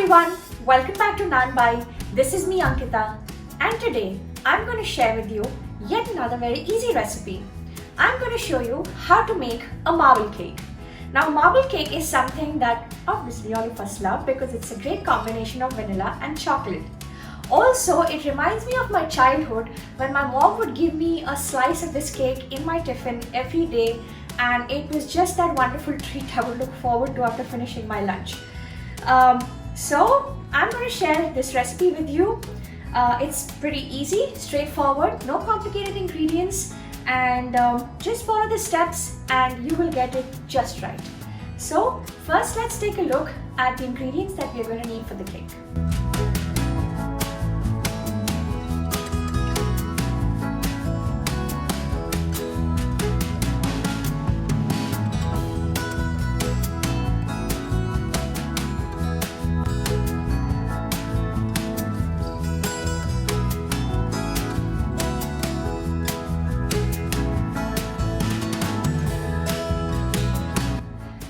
everyone, welcome back to Nanbai. This is me Ankita, and today I'm going to share with you yet another very easy recipe. I'm going to show you how to make a marble cake. Now marble cake is something that obviously all of us love because it's a great combination of vanilla and chocolate. Also, it reminds me of my childhood when my mom would give me a slice of this cake in my tiffin every day, and it was just that wonderful treat I would look forward to after finishing my lunch. So I'm going to share this recipe with you. It's pretty easy, straightforward, no complicated ingredients, and just follow the steps and you will get it just right. So first let's take a look at the ingredients that we're going to need for the cake.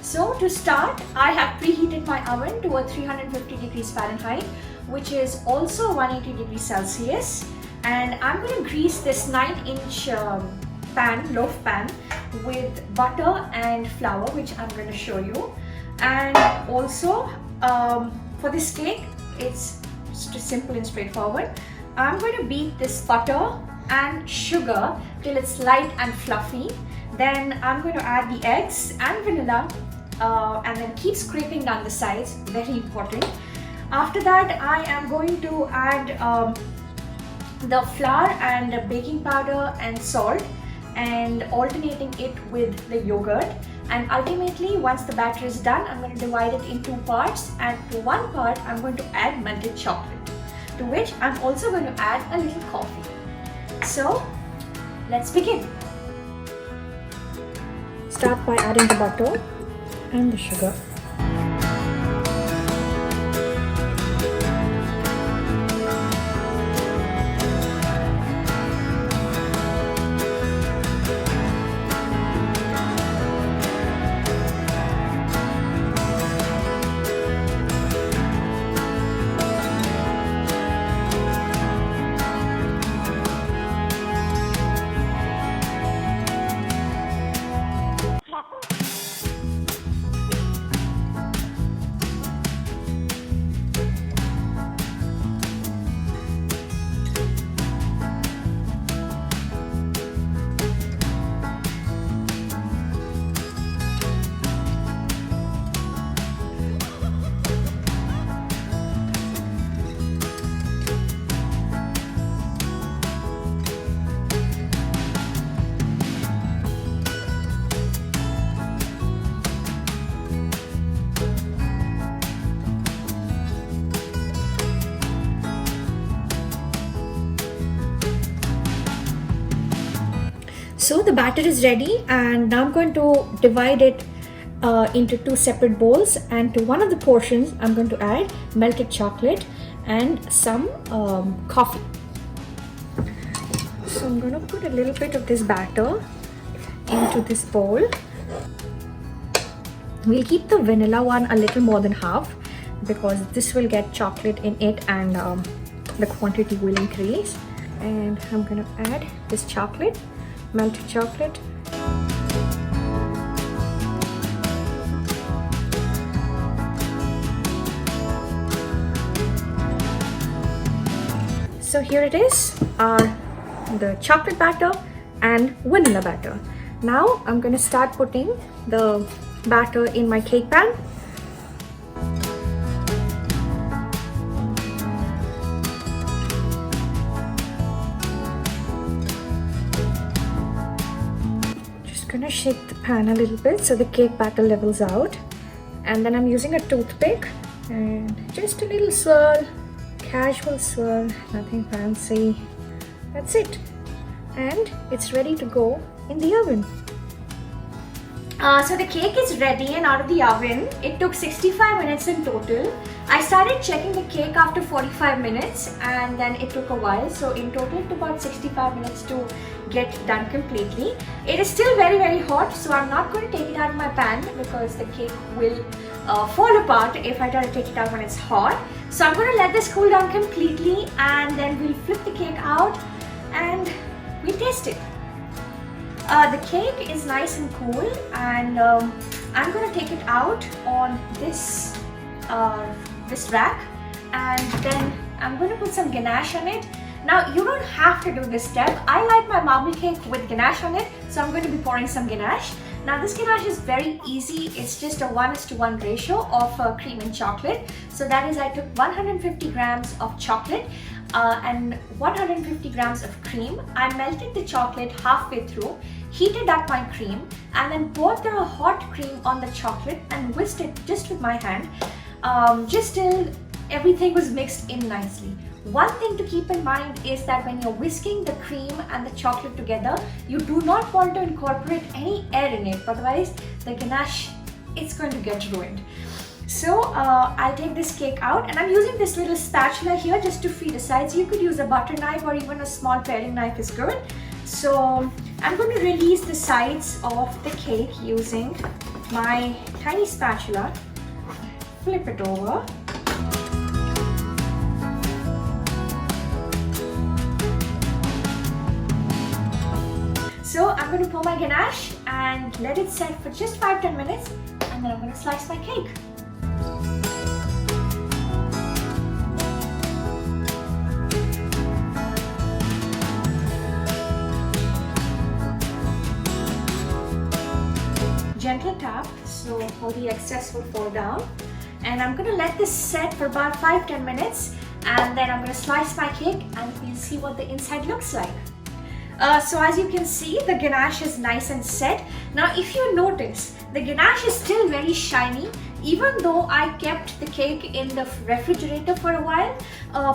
So to start, I have preheated my oven to a 350 degrees Fahrenheit, which is also 180 degrees Celsius. And I'm going to grease this 9-inch loaf pan with butter and flour, which I'm going to show you. And also for this cake, it's just simple and straightforward. I'm going to beat this butter and sugar till it's light and fluffy. Then I'm going to add the eggs and vanilla. And then keep scraping down the sides, very important. After that, I am going to add the flour and baking powder and salt and alternating it with the yogurt. And ultimately, once the batter is done, I'm going to divide it in 2 parts, and to one part I'm going to add melted chocolate, to which I'm also going to add a little coffee. So let's begin. Start by adding the butter and the sugar. So the batter is ready, and now I'm going to divide it into 2 separate bowls, and to one of the portions I'm going to add melted chocolate and some coffee. So I'm going to put a little bit of this batter into this bowl. We'll keep the vanilla one a little more than half because this will get chocolate in it, and the quantity will increase. And I'm going to add this chocolate, melted chocolate. So here it is, the chocolate batter and vanilla batter. Now I'm going to start putting the batter in my cake pan. Gonna shake the pan a little bit so the cake batter levels out, and then I'm using a toothpick and just a little swirl, casual swirl, nothing fancy. That's it, and it's ready to go in the oven. So the cake is ready and out of the oven. It took 65 minutes in total. I started checking the cake after 45 minutes and then it took a while. So in total it took about 65 minutes to get done completely. It is still very hot, so I'm not going to take it out of my pan because the cake will fall apart if I try to take it out when it's hot. So I'm going to let this cool down completely, and then we'll flip the cake out and we'll taste it. The cake is nice and cool, and I'm going to take it out on this rack, and then I'm going to put some ganache on it. Now you don't have to do this step. I like my marble cake with ganache on it, so I'm going to be pouring some ganache. Now this ganache is very easy. It's just a 1:1 ratio of cream and chocolate. So that is, I took 150 grams of chocolate and 150 grams of cream. I melted the chocolate halfway through, heated up my cream, and then poured the hot cream on the chocolate and whisked it just with my hand, just till everything was mixed in nicely. One thing to keep in mind is that when you're whisking the cream and the chocolate together, you do not want to incorporate any air in it, otherwise the ganache, it's going to get ruined. So I'll take this cake out, and I'm using this little spatula here just to feed the sides. You could use a butter knife or even a small paring knife is good. So I'm going to release the sides of the cake using my tiny spatula. Flip it over. So I'm going to pour my ganache and let it set for just 5-10 minutes, and then I'm going to slice my cake. Gentle tap, so all the excess will fall down. And I'm going to let this set for about 5-10 minutes, and then I'm going to slice my cake and we'll see what the inside looks like. So as you can see, the ganache is nice and set. Now if you notice, the ganache is still very shiny, even though I kept the cake in the refrigerator for a while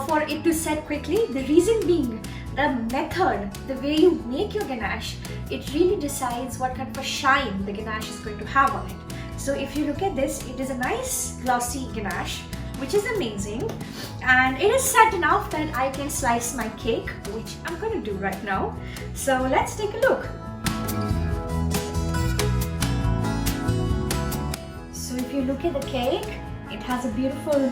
for it to set quickly. The reason being, the method, the way you make your ganache, it really decides what kind of a shine the ganache is going to have on it. So if you look at this, it is a nice glossy ganache, which is amazing, and it is set enough that I can slice my cake, which I'm going to do right now. So let's take a look. So if you look at the cake, it has a beautiful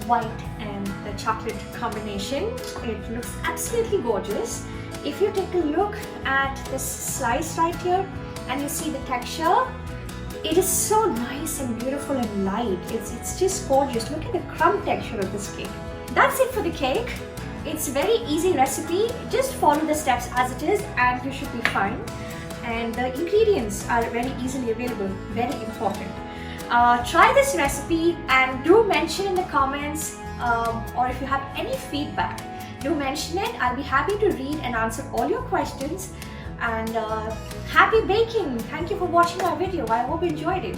white and the chocolate combination. It looks absolutely gorgeous. If you take a look at this slice right here and you see the texture, it is so nice and beautiful and light. It's just gorgeous. Look at the crumb texture of this cake. That's it for the cake. It's a very easy recipe. Just follow the steps as it is and you should be fine. And the ingredients are very easily available. Very important. Try this recipe and do mention in the comments or if you have any feedback, do mention it. I'll be happy to read and answer all your questions. And happy baking! Thank you for watching our video. I hope you enjoyed it.